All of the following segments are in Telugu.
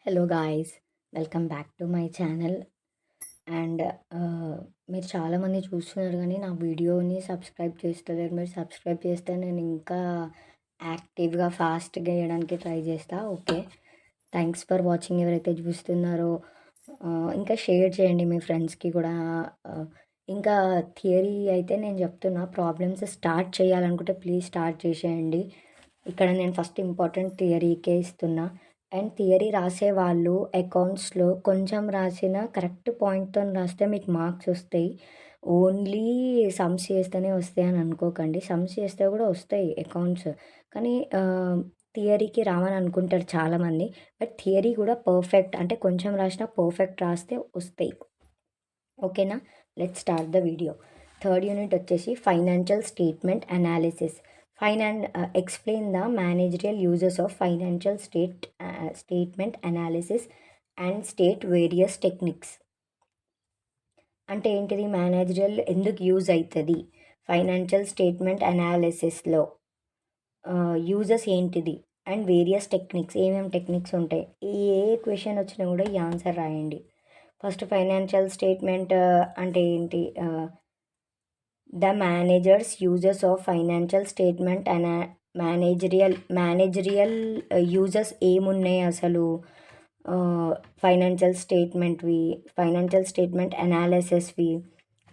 Hello guys, welcome back to my channel. And మీరు చాలామంది చూస్తున్నారు కానీ నా వీడియోని సబ్స్క్రైబ్ చేస్తలేరు. మీరు సబ్స్క్రైబ్ చేస్తే నేను ఇంకా యాక్టివ్గా ఫాస్ట్గా వేయడానికి ట్రై చేస్తా. Okay, thanks for watching. ఎవరైతే చూస్తున్నారో ఇంకా షేర్ చేయండి మీ ఫ్రెండ్స్కి కూడా. ఇంకా థియరీ అయితే నేను చెప్తున్నా, ప్రాబ్లమ్స్ స్టార్ట్ చేయాలనుకుంటే ప్లీజ్ స్టార్ట్ చేసేయండి. ఇక్కడ నేను ఫస్ట్ ఇంపార్టెంట్ థియరీకే ఇస్తున్నా. అండ్ థియరీ రాసేవాళ్ళు అకౌంట్స్లో కొంచెం రాసిన కరెక్ట్ పాయింట్తో రాస్తే మీకు మార్క్స్ వస్తాయి. ఓన్లీ సమ్స్ చేస్తేనే వస్తాయి అని అనుకోకండి. సమ్స్ చేస్తే కూడా వస్తాయి అకౌంట్స్, కానీ థియరీకి రావని అనుకుంటారు చాలామంది. బట్ థియరీ కూడా పర్ఫెక్ట్, అంటే కొంచెం రాసినా పర్ఫెక్ట్ రాస్తే వస్తాయి. ఓకేనా, let's start the video. Third unit వచ్చేసి financial statement analysis. Explain the managerial uses of financial statement analysis and state various techniques. అంటే ఏంటిది, మేనేజరియల్ ఎందుకు యూజ్ అవుతుంది, ఫైనాన్షియల్ స్టేట్మెంట్ అనాలిసిస్లో యూజెస్ ఏంటిది, అండ్ వేరియస్ టెక్నిక్స్, ఏమేమి టెక్నిక్స్ ఉంటాయి. ఏ క్వశ్చన్ వచ్చినా కూడా ఈ ఆన్సర్ రాయండి. ఫస్ట్ ఫైనాన్షియల్ స్టేట్మెంట్ అంటే ఏంటి, the managers uses of financial statement and managerial uses ఏమున్నాయి అసలు ఫైనాన్షియల్ స్టేట్మెంట్ అనాలిసిస్వి.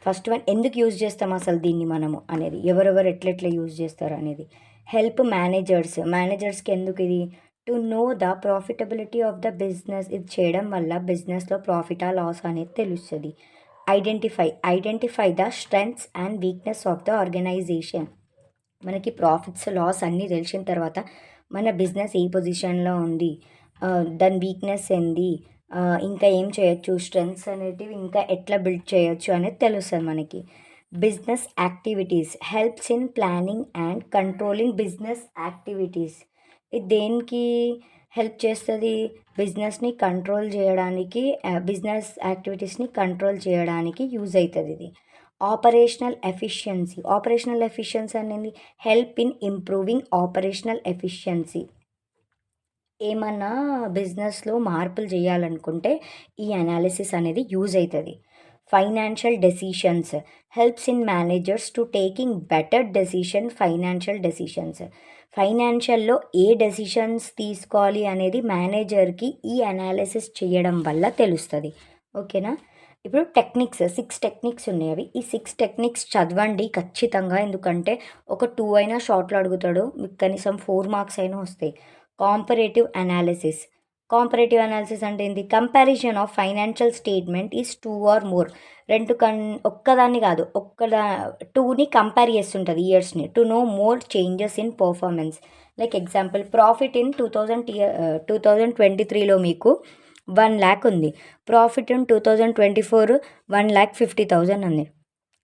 ఫస్ట్ వన్, ఎందుకు యూజ్ చేస్తాం అసలు దీన్ని మనము అనేది, ఎవరెవరు ఎట్లెట్లా యూజ్ చేస్తారు అనేది. హెల్ప్ మేనేజర్స్కి ఎందుకు ఇది, to know the profitability of the business. ఇది చేయడం వల్ల బిజినెస్లో ప్రాఫిటా లాస్ అనేది తెలుస్తుంది. Identify the strengths and weakness of the organization. మనకి ప్రాఫిట్స్ లాస్ అన్నీ తెలిసిన తర్వాత మన బిజినెస్ ఏ పొజిషన్లో ఉంది, దాని వీక్నెస్ ఏంది, ఇంకా ఏం చేయొచ్చు, స్ట్రెంగ్త్స్ అనేటివి ఇంకా ఎట్లా బిల్డ్ చేయొచ్చు అనేది తెలుస్తుంది మనకి. Business activities helps in planning and controlling business activities. ఇది దేనికి హెల్ప్ చేస్తుంది, బిజినెస్ని కంట్రోల్ చేయడానికి, బిజినెస్ యాక్టివిటీస్ని కంట్రోల్ చేయడానికి యూజ్ అవుతుంది ఇది. ఆపరేషనల్ ఎఫిషియన్సీ అనేది help in improving operational efficiency. ఏమన్నా బిజినెస్లో మార్పులు చేయాలనుకుంటే ఈ అనాలిసిస్ అనేది యూజ్ అవుతుంది. Financial decisions helps in managers to taking better ఫైనాన్షియల్లో ఏ డెసిషన్స్ తీసుకోవాలి అనేది మేనేజర్కి ఈ అనాలిసిస్ చేయడం వల్ల తెలుస్తుంది. ఓకేనా, ఇప్పుడు టెక్నిక్స్ 6 టెక్నిక్స్ ఉన్నాయి. అవి ఈ 6 టెక్నిక్స్ చదవండి ఖచ్చితంగా, ఎందుకంటే ఒక 2 అయినా షార్ట్లో అడుగుతాడు, మీకు కనీసం 4 మార్క్స్ అయినా వస్తాయి. కాంపరేటివ్ అనాలిసిస్ అంటే ఏంటి, comparison of financial statement is 2 or more. ఒక్కదాన్ని కాదు, టూని కంపేర్ చేస్తుంటుంది ఇయర్స్ని, to know more changes in performance. Like example, profit in 2023లో మీకు 1 lakh ఉంది, ప్రాఫిట్ ఇన్ 2024 1,50,000 ఉంది.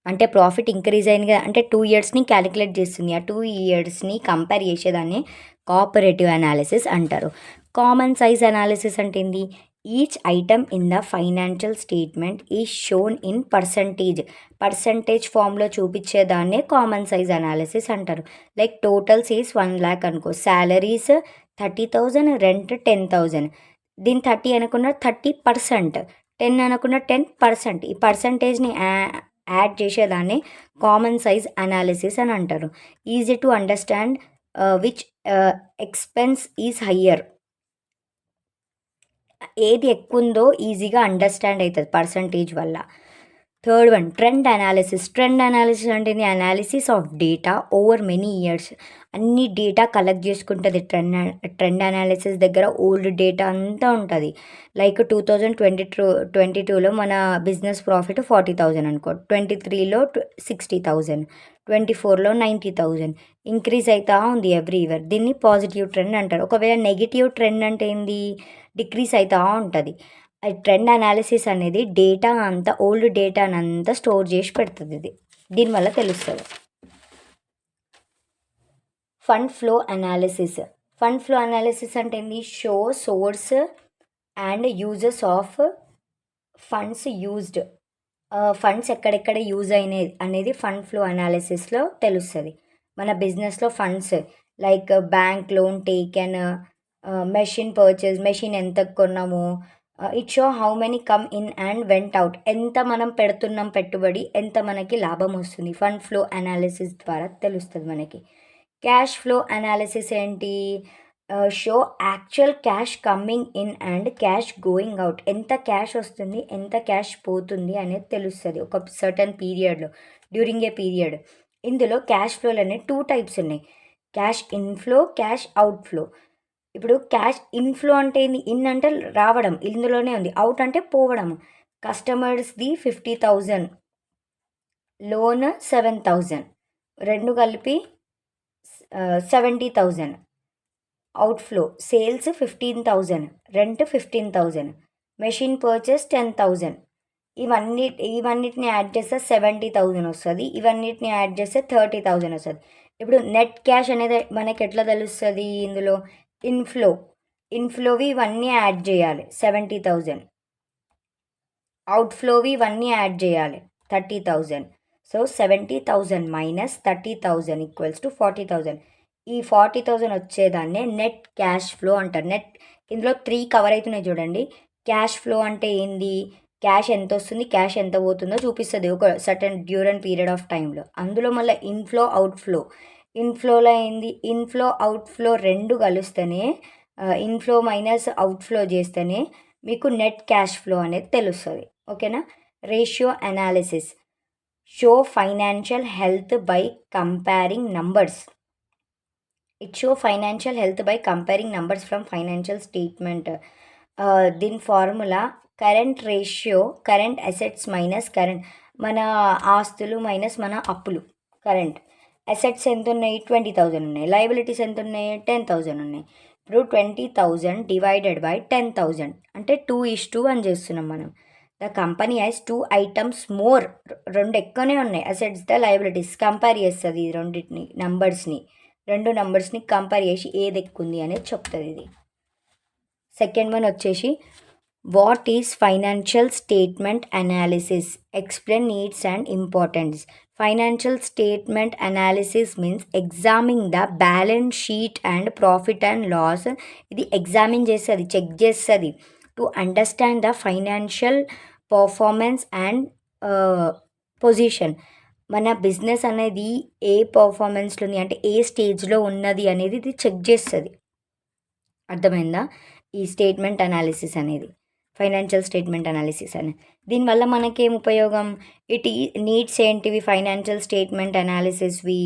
అంటే ప్రాఫిట్ ఇంక్రీజ్ అయింది కదా, అంటే 2 ఇయర్స్ని క్యాలిక్యులేట్ చేస్తుంది. ఆ 2 ఇయర్స్ని కంపేర్ చేసేదాన్ని కోఆపరేటివ్ అనాలిసిస్ అంటారు. కామన్ సైజ్ అనాలిసిస్ అంటే ఏంది, each item in the financial statement is shown in percentage ఫామ్లో చూపించేదాన్నే కామన్ సైజ్ అనాలిసిస్ అంటారు. లైక్ టోటల్స్ ఈజ్ 1 lakh అనుకో, శాలరీస్ 30,000, రెంట్ 10,000. దీని 30 అనుకున్న 30%, 10 అనుకున్న 10%. ఈ పర్సంటేజ్ని యాడ్ చేసేదాన్ని కామన్ సైజ్ అనాలిసిస్ అని అంటారు. Easy to understand which expense is higher. ఏది ఎక్కువ ఉందో ఈజీగా అండర్స్టాండ్ అవుతుంది పర్సంటేజ్ వల్ల. థర్డ్ వన్, ట్రెండ్ అనాలిసిస్ అంటే analysis of data over many years. అన్ని డేటా కలెక్ట్ చేసుకుంటుంది ట్రెండ్ అనాలిసిస్ దగ్గర. ఓల్డ్ డేటా అంతా ఉంటుంది. లైక్ 2022లో మన బిజినెస్ ప్రాఫిట్ 40,000 అనుకో, 23లో 60,000, 24లో 90,000 ఇంక్రీజ్ అవుతా ఉంది ఎవ్రీ ఇయర్. దీన్ని పాజిటివ్ ట్రెండ్ అంటారు. ఒకవేళ నెగిటివ్ ట్రెండ్ అంటే ఏంది, డిక్రీజ్ అవుతూ ఉంటుంది. ట్రెండ్ అనాలిసిస్ అనేది డేటా అంతా, ఓల్డ్ డేటానంతా స్టోర్ చేసి పెడుతుంది. ఇది దీనివల్ల తెలుస్తుంది. ఫండ్ ఫ్లో అనాలిసిస్ అంటే ఏంది, show source and uses of funds used. Funds ఎక్కడెక్కడ యూజ్ అయినాయి అనేది ఫండ్ ఫ్లో అనాలిసిస్లో తెలుస్తుంది. మన బిజినెస్లో funds like bank loan taken, machine purchase, machine ఎంతకు కొన్నాము, it show how many come in and went out, ఎంత మనం పెడుతున్నాం పెట్టుబడి, ఎంత మనకి లాభం వస్తుంది. ఫండ్ ఫ్లో అనాలిసిస్ ద్వారా తెలుస్తుంది మనకి. క్యాష్ ఫ్లో అనాలిసిస్ ఏంటి? Show actual cash coming in and cash going out, ఎంత క్యాష్ వస్తుంది, ఎంత క్యాష్ పోతుంది అనేది తెలుస్తుంది ఒక సర్టన్ పీరియడ్లో, డ్యూరింగ్ ఏ పీరియడ్. ఇందులో క్యాష్ ఫ్లోలు అనేవి 2 టైప్స్ ఉన్నాయి, క్యాష్ ఇన్ఫ్లో, క్యాష్ అవుట్ఫ్లో. ఇప్పుడు క్యాష్ ఇన్ఫ్లో అంటే ఏంది? ఇన్ అంటే రావడం, ఇందులోనే ఉంది. అవుట్ అంటే పోవడం. కస్టమర్స్ది 50,000, లోన్ 7,000, రెండు కలిపి 70,000. Outflow sales 15,000, rent 15,000, machine purchase 10,000. ఇవన్నిటిని యాడ్ చేస్తే 70,000 వస్తుంది. ఇవన్నిటిని యాడ్ చేస్తే 30,000 వస్తుంది. ఇప్పుడు నెట్ క్యాష్ అనేది మనకి ఎట్లా తెలుస్తుంది? ఇందులో ఇన్ఫ్లోవి ఇవన్నీ యాడ్ చేయాలి 70,000, అవుట్ఫ్లోవి ఇవన్నీ యాడ్ చేయాలి 30,000. So 70,000 minus 30,000 equals to 40,000. ఈ 40,000 వచ్చేదాన్నే నెట్ క్యాష్ ఫ్లో అంటారు. ఇందులో 3 కవర్ అవుతున్నాయి చూడండి. క్యాష్ ఫ్లో అంటే ఏంది? క్యాష్ ఎంత వస్తుంది, క్యాష్ ఎంత పోతుందో చూపిస్తుంది ఒక సర్టన్ డ్యూరన్ పీరియడ్ ఆఫ్ టైంలో. అందులో మళ్ళీ ఇన్ఫ్లోలో ఏంది? ఇన్ఫ్లో అవుట్ఫ్లో రెండు కలిస్తేనే, ఇన్ఫ్లో మైనస్ అవుట్ఫ్లో చేస్తేనే మీకు నెట్ క్యాష్ ఫ్లో అనేది తెలుస్తుంది. ఓకేనా? Ratio analysis show financial health by comparing numbers. It show financial health by comparing numbers from financial statement. దీని formula current ratio, current assets minus మన ఆస్తులు మైనస్ మన అప్పులు. కరెంట్ అసెట్స్ ఎంత ఉన్నాయి? 20,000 ఉన్నాయి. లయబిలిటీస్ ఎంత ఉన్నాయి? 10,000 ఉన్నాయి. ఇప్పుడు 20,000 డివైడెడ్ బై 10,000 అంటే 2:2 అని చేస్తున్నాం మనం. The company has 2 items more, రెండు ఎక్కువనే ఉన్నాయి. అసెట్స్ ద లయబిలిటీస్ కంపేర్ చేస్తుంది ఈ రెండు నంబర్స్ని కంపేర్ చేసి ఏది ఎక్కువ ఉంది అనేది చెప్తుంది ఇది. సెకండ్ వన్ వచ్చేసి what is financial statement analysis, explain needs and importance. Financial statement analysis means examining the balance sheet and profit and loss. ఇది ఎగ్జామిన్ చేస్తుంది, చెక్ చేస్తుంది to understand the financial performance and position. మన బిజినెస్ అనేది ఏ పర్ఫార్మెన్స్లో ఉంది అంటే ఏ స్టేజ్లో ఉన్నది అనేది ఇది చెక్ చేస్తుంది. అర్థమైందా? ఈ స్టేట్మెంట్ అనాలిసిస్ అనేది, ఫైనాన్షియల్ స్టేట్మెంట్ అనాలిసిస్ అని. దీనివల్ల మనకేం ఉపయోగం? నీడ్స్ ఏంటివి? ఫైనాన్షియల్ స్టేట్మెంట్ అనాలిసిస్వి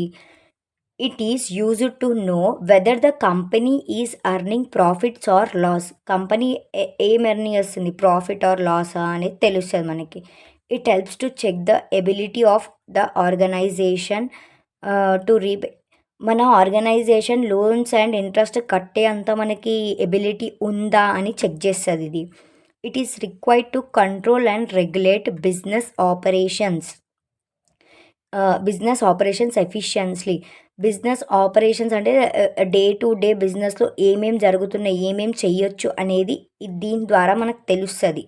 it is used to know whether the company is earning profits or loss. Company ఏం ఎర్నింగ్ వస్తుంది, ప్రాఫిట్ ఆర్ లాసా అనేది తెలుస్తుంది మనకి. It helps to check the ability of the organisation to repay. మన ఆర్గనైజేషన్ లోన్స్ అండ్ ఇంట్రెస్ట్ కట్టే అంత మనకి ఎబిలిటీ ఉందా అని చెక్ చేస్తుంది ఇది. It is required to control and regulate business operations efficiently. Business operations అంటే డే టు డే బిజినెస్లో ఏమేమి జరుగుతున్నాయి, ఏమేమి చెయ్యొచ్చు అనేది దీని ద్వారా మనకు తెలుస్తుంది.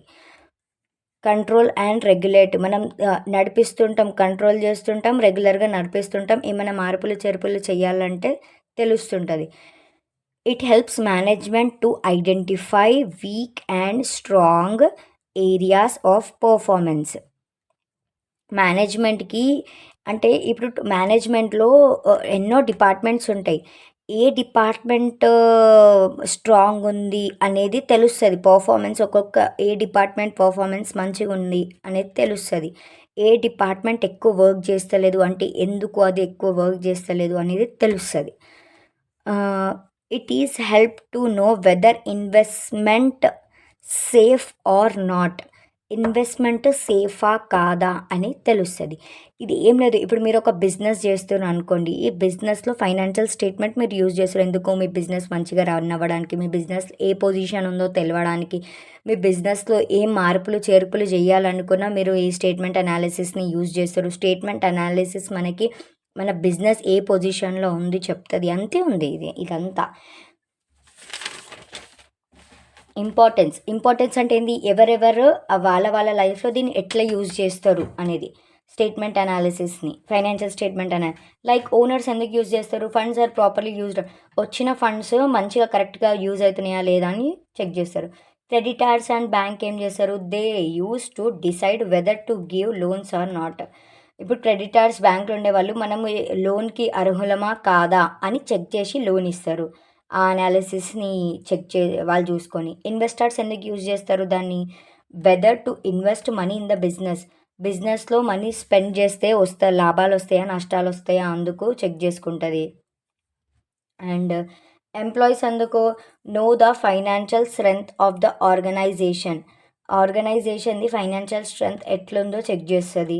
కంట్రోల్ అండ్ రెగ్యులేట్, మనం నడిపిస్తుంటాం, కంట్రోల్ చేస్తుంటాం, రెగ్యులర్గా నడిపిస్తుంటాం. ఏమైనా మార్పులు చేర్పులు చేయాలంటే తెలుస్తుంటుంది. It helps management to identify weak and strong areas of performance. మేనేజ్మెంట్కి అంటే ఇప్పుడు మేనేజ్మెంట్లో ఎన్నో డిపార్ట్మెంట్స్ ఉంటాయి. ఏ డిపార్ట్మెంట్ స్ట్రాంగ్ ఉంది అనేది తెలుస్తుంది. పర్ఫార్మెన్స్ ఏ డిపార్ట్మెంట్ పర్ఫార్మెన్స్ మంచిగా ఉంది అనేది తెలుస్తుంది. ఏ డిపార్ట్మెంట్ ఎక్కువ వర్క్ చేస్తలేదు అంటే ఎందుకు అది ఎక్కువ వర్క్ చేస్తలేదు అనేది తెలుస్తుంది. It is help to know whether investment safe or not. Investment సేఫా కాదా అని తెలుస్తుంది. ఇది ఏం లేదు, ఇప్పుడు మీరు ఒక బిజినెస్ చేస్తున్నారు అనుకోండి. ఈ బిజినెస్లో ఫైనాన్షియల్ స్టేట్మెంట్ మీరు యూజ్ చేస్తారు ఎందుకు? మీ బిజినెస్ మంచిగా రన్ అవ్వడానికి, మీ బిజినెస్ ఏ పొజిషన్ ఉందో తెలవడానికి, మీ బిజినెస్లో ఏం మార్పులు చేర్పులు చేయాలనుకున్నా మీరు ఈ స్టేట్మెంట్ అనాలిసిస్ని యూజ్ చేస్తారు. స్టేట్మెంట్ అనాలిసిస్ మనకి మన బిజినెస్ ఏ పొజిషన్లో ఉంది చెప్తుంది. అంతే ఉంది ఇదంతా. ఇంపార్టెన్స్ అంటే ఏంది? ఎవరెవరు వాళ్ళ లైఫ్లో దీన్ని ఎట్లా యూజ్ చేస్తారు అనేది. స్టేట్మెంట్ అనాలిసిస్ని, ఫైనాన్షియల్ స్టేట్మెంట్ లైక్ ఓనర్స్ ఎందుకు యూజ్ చేస్తారు? ఫండ్స్ ఆర్ ప్రాపర్లీ యూజ్డ్, వచ్చిన ఫండ్స్ మంచిగా కరెక్ట్గా యూజ్ అవుతున్నాయా లేదా అని చెక్ చేస్తారు. క్రెడిటార్స్ అండ్ బ్యాంక్ ఏం చేస్తారు? They use to decide whether to give loans or not. ఇప్పుడు క్రెడిటార్స్ బ్యాంకులో ఉండేవాళ్ళు మనం లోన్కి అర్హులమా కాదా అని చెక్ చేసి లోన్ ఇస్తారు. ఆ అనాలిసిస్ని వాళ్ళు చూసుకొని. ఇన్వెస్టర్స్ ఎందుకు యూజ్ చేస్తారు దాన్ని? Whether to invest money in the బిజినెస్లో మనీ స్పెండ్ చేస్తే లాభాలు వస్తాయా నష్టాలు వస్తాయా అందుకు చెక్ చేసుకుంటుంది. అండ్ ఎంప్లాయీస్ అందుకు know the financial strength of the ఆర్గనైజేషన్ది ఫైనాన్షియల్ స్ట్రెంగ్త్ ఎట్లుందో చెక్ చేస్తుంది.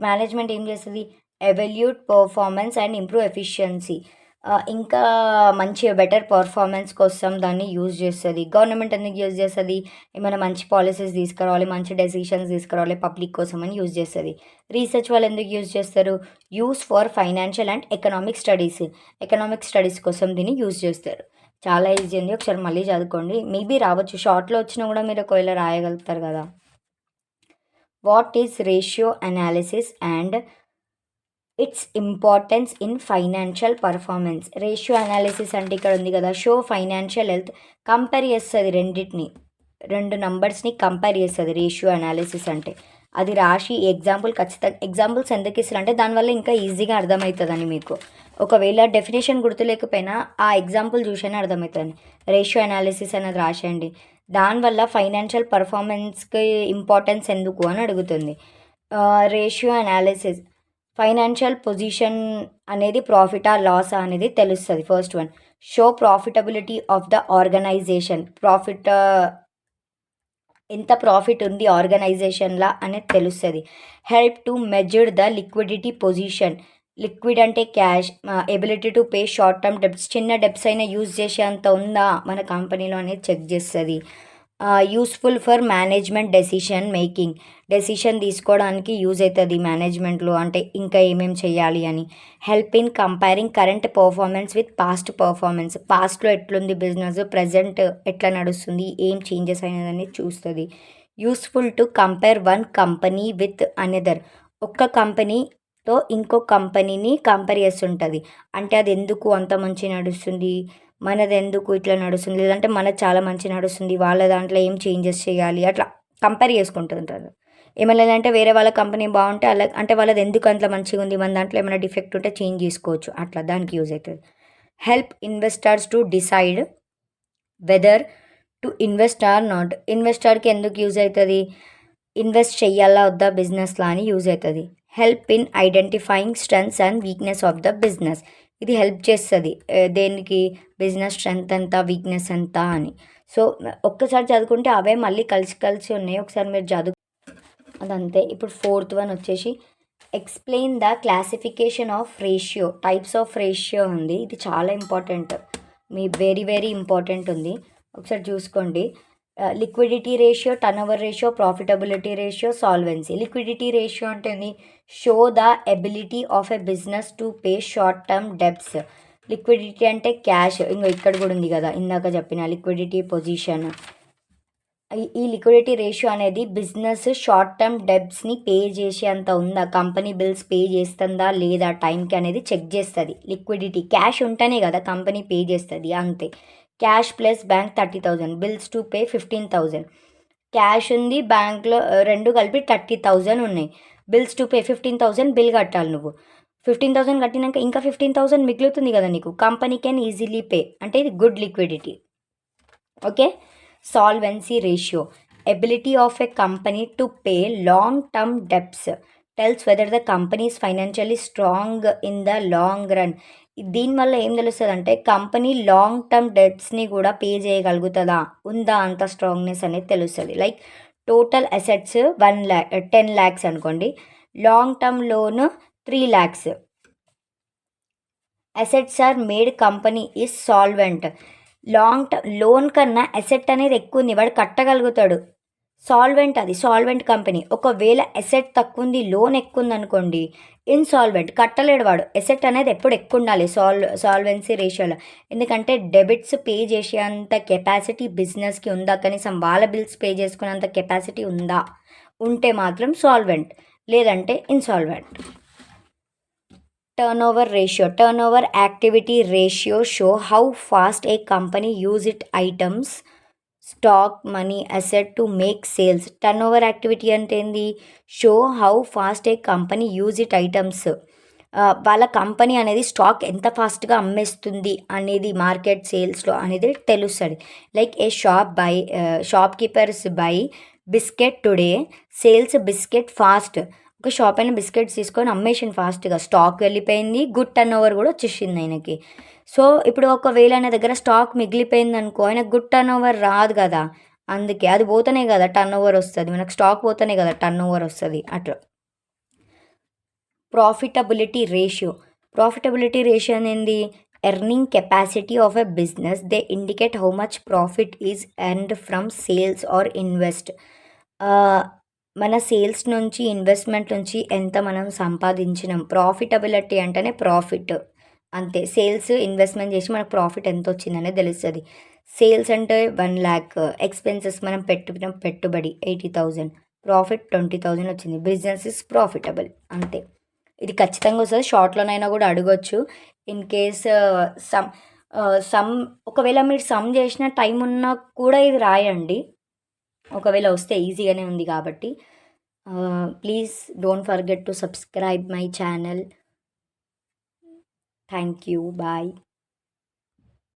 మేనేజ్మెంట్ ఏం చేస్తుంది? Evaluate performance and improve efficiency, ఇంకా మంచిగా బెటర్ పర్ఫార్మెన్స్ కోసం దాన్ని యూజ్ చేస్తుంది. గవర్నమెంట్ ఎందుకు యూజ్ చేస్తుంది? ఏమైనా మంచి పాలసీస్ తీసుకురావాలి, మంచి డెసిషన్స్ తీసుకురావాలి పబ్లిక్ కోసం అని యూజ్ చేస్తుంది. రీసెర్చ్ వాళ్ళు ఎందుకు యూజ్ చేస్తారు? Use for financial and economic studies కోసం దీన్ని యూజ్ చేస్తారు. చాలా ఈజీ ఉంది, ఒకసారి మళ్ళీ చదువుకోండి. మేబీ రావచ్చు, షార్ట్లో వచ్చినా కూడా మీరు ఒకవేళ రాయగలుగుతారు కదా. What is ratio analysis and its importance in financial performance. Ratio analysis అంటే ఇక్కడ ఉంది కదా, షో ఫైనాన్షియల్ హెల్త్, కంపేర్ చేస్తుంది రెండు నంబర్స్ని కంపేర్ చేస్తుంది రేషియో అనాలిసిస్ అంటే. అది రాసి ఖచ్చితంగా ఎగ్జాంపుల్స్ ఎందుకు ఇస్తారంటే దానివల్ల ఇంకా ఈజీగా అర్థమవుతుందని మీకు. ఒకవేళ డెఫినేషన్ గుర్తులేకపోయినా ఆ ఎగ్జాంపుల్ చూసైనా అర్థమవుతుంది. రేషియో అనాలిసిస్ అనేది రాసేయండి. దానివల్ల ఫైనాన్షియల్ పర్ఫార్మెన్స్కి ఇంపార్టెన్స్ ఎందుకు అని అడుగుతుంది. రేషియో అనాలిసిస్ ఫైనాన్షియల్ పొజిషన్ అనేది ప్రాఫిటా లాసా అనేది తెలుస్తుంది. First one, show profitability of the organisation, ఎంత ప్రాఫిట్ ఉంది ఆర్గనైజేషన్లా అనేది తెలుస్తుంది. Help to measure the liquidity position, liquid అంటే cash, ability to pay short term debts, చిన్న డెబ్ట్స్ అయినా యూజ్ చేసే అంత ఉందా మన కంపెనీలో అనేది చెక్ చేస్తుంది. యూస్ఫుల్ ఫర్ మేనేజ్మెంట్ డెసిషన్ తీసుకోవడానికి యూజ్ అవుతుంది మేనేజ్మెంట్లో, అంటే ఇంకా ఏమేమి చేయాలి అని. Help in comparing current performance with పాస్ట్లో ఎట్లుంది బిజినెస్, ప్రజెంట్ ఎట్లా నడుస్తుంది, ఏం చేంజెస్ అయినదని చూస్తుంది. Useful to compare one company with another, ఒక్క కంపెనీతో ఇంకో కంపెనీని కంపేర్ చేస్తుంటుంది. అంటే అది ఎందుకు అంత మంచి నడుస్తుంది, మనది ఎందుకు ఇట్లా నడుస్తుంది, లేదంటే మనది చాలా మంచి నడుస్తుంది, వాళ్ళ దాంట్లో ఏం చేంజెస్ చేయాలి, అట్లా కంపేర్ చేసుకుంటుంటారు. ఏమైనా లేదంటే వేరే వాళ్ళ కంపెనీ బాగుంటే అలా అంటే వాళ్ళది ఎందుకు అంత మంచిగా ఉంది, మన దాంట్లో ఏమైనా డిఫెక్ట్ ఉంటే చేంజ్ చేసుకోవచ్చు, అట్లా దానికి యూజ్ అవుతుంది. Help investors to decide whether to invest are not, ఇన్వెస్టర్కి ఎందుకు యూజ్ అవుతుంది? ఇన్వెస్ట్ చెయ్యాలా వద్దా బిజినెస్లా అని యూజ్ అవుతుంది. Help in identifying strengths and weakness of the business, ఇది హెల్ప్ చేస్తుంది దేనికి, బిజినెస్ స్ట్రెంగ్త్ ఎంత వీక్నెస్ ఎంత అని. సో ఒక్కసారి చదువుకుంటే అవే మళ్ళీ కలిసి ఉన్నాయి, ఒకసారి మీరు అదంతే. ఇప్పుడు ఫోర్త్ వన్ వచ్చేసి explain the classification of ratio, types of ratio ఉంది. ఇది చాలా ఇంపార్టెంట్, వెరీ వెరీ ఇంపార్టెంట్ ఉంది, ఒకసారి చూసుకోండి. Liquidity ratio, turnover ratio, profitability ratio, solvency. Liquidity ratio అంటే show the ability of a business to pay short term debts. Liquidity అంటే క్యాష్, ఇక్కడ కూడా ఉంది కదా ఇందాక చెప్పిన లిక్విడిటీ పొజిషన్. ఈ లిక్విడిటీ రేషియో అనేది బిజినెస్ షార్ట్ టర్మ్ డెబ్ట్స్ని పే చేసే అంత ఉందా, కంపెనీ బిల్స్ పే చేస్తుందా లేదా టైంకి అనేది చెక్ చేస్తుంది. లిక్విడిటీ క్యాష్ ఉంటేనే కదా కంపెనీ పే చేస్తుంది, అంతే. Cash plus bank 30,000, bills to pay 15,000. Cash ఉంది బ్యాంక్లో రెండు కలిపి 30,000 ఉన్నాయి, బిల్స్ టు పే 15,000 బిల్ కట్టాలి నువ్వు. 15,000 కట్టినాక ఇంకా 15,000 మిగులుతుంది కదా నీకు, కంపెనీ కెన్ ఈజీలీ పే, అంటే ఇది good liquidity. Okay. Solvency ratio, ability of a company to pay long term debts, tells weather the company is financially strong in the long run. దీనివల్ల ఏం తెలుస్తుంది అంటే కంపెనీ లాంగ్ టర్మ్ డెబ్ట్స్ని కూడా పే చేయగలుగుతుందా, ఉందా అంత స్ట్రాంగ్నెస్ అనేది తెలుస్తుంది. లైక్ టోటల్ అసెట్స్ 10 lakhs అనుకోండి, long term loan 3 lakhs. Assets are made company is solvent, long term loan కన్నా అసెట్ అనేది ఎక్కువ ఉంది, వాడు కట్టగలుగుతాడు, సాల్వెంట్, అది సాల్వెంట్ కంపెనీ. ఒకవేళ అసెట్ తక్కువ ఉంది లోన్ ఎక్కువ ఉంది అనుకోండి, ఇన్సాల్వెంట్, కట్టలేడు వాడు. అసెట్ అనేది ఎప్పుడు ఎక్కువ ఉండాలి సాల్వెన్సీ రేషియోలో, ఎందుకంటే డెబిట్స్ పే చేసేంత కెపాసిటీ బిజినెస్కి ఉందా, కనీసం వాళ్ళ బిల్స్ పే చేసుకునేంత కెపాసిటీ ఉందా, ఉంటే మాత్రం సాల్వెంట్, లేదంటే insolvent. Turnover activity ratio show how fast A company use it items, stock, money, asset to make sales. Turnover activity అంటే ఏంది? Show how fast A company use it items. వాళ్ళ కంపెనీ అనేది స్టాక్ ఎంత ఫాస్ట్గా అమ్మేస్తుంది అనేది మార్కెట్ సేల్స్లో అనేది తెలుస్తుంది. Like A shop keepers by biscuit today, sales biscuit fast. ఒక షాప్ అయిన బిస్కెట్స్ తీసుకొని అమ్మేషన్ ఫాస్ట్గా, స్టాక్ వెళ్ళిపోయింది, గుడ్ టర్న్ ఓవర్ కూడా వచ్చేసింది ఆయనకి. సో ఇప్పుడు ఒకవేళ ఆయన దగ్గర స్టాక్ మిగిలిపోయింది అనుకో, ఆయనకు గుడ్ టర్న్ ఓవర్ రాదు కదా. అందుకే అది పోతేనే కదా టర్న్ ఓవర్ వస్తుంది, మనకు స్టాక్ పోతేనే కదా టర్న్ ఓవర్ వస్తుంది. అట్లా ప్రాఫిటబిలిటీ రేషియో అనేది earning capacity of a business. They indicate how much profit is earned from sales or invest. మన సేల్స్ నుంచి, ఇన్వెస్ట్మెంట్ నుంచి ఎంత మనం సంపాదించినాం. ప్రాఫిటబిలిటీ అంటేనే ప్రాఫిట్ అంతే. సేల్స్ ఇన్వెస్ట్మెంట్ చేసి మనకు ప్రాఫిట్ ఎంత వచ్చిందనేది తెలుస్తుంది. సేల్స్ అంటే 1,00,000, ఎక్స్పెన్సెస్ మనం పెట్టిన పెట్టుబడి 80,000, ప్రాఫిట్ 20,000 వచ్చింది. బిజినెస్ ఇస్ ప్రాఫిటబుల్ అంతే. ఇది ఖచ్చితంగా వస్తుంది. షార్ట్లోనైనా కూడా అడగొచ్చు. ఇన్ కేస్ సమ్ ఒకవేళ మీరు సమ్ చేసిన టైం ఉన్నా కూడా ఇది రాయండి. ఒకవేళ వస్తే ఈజీగానే ఉంది కాబట్టి. Please don't forget to subscribe my channel. Thank you. Bye.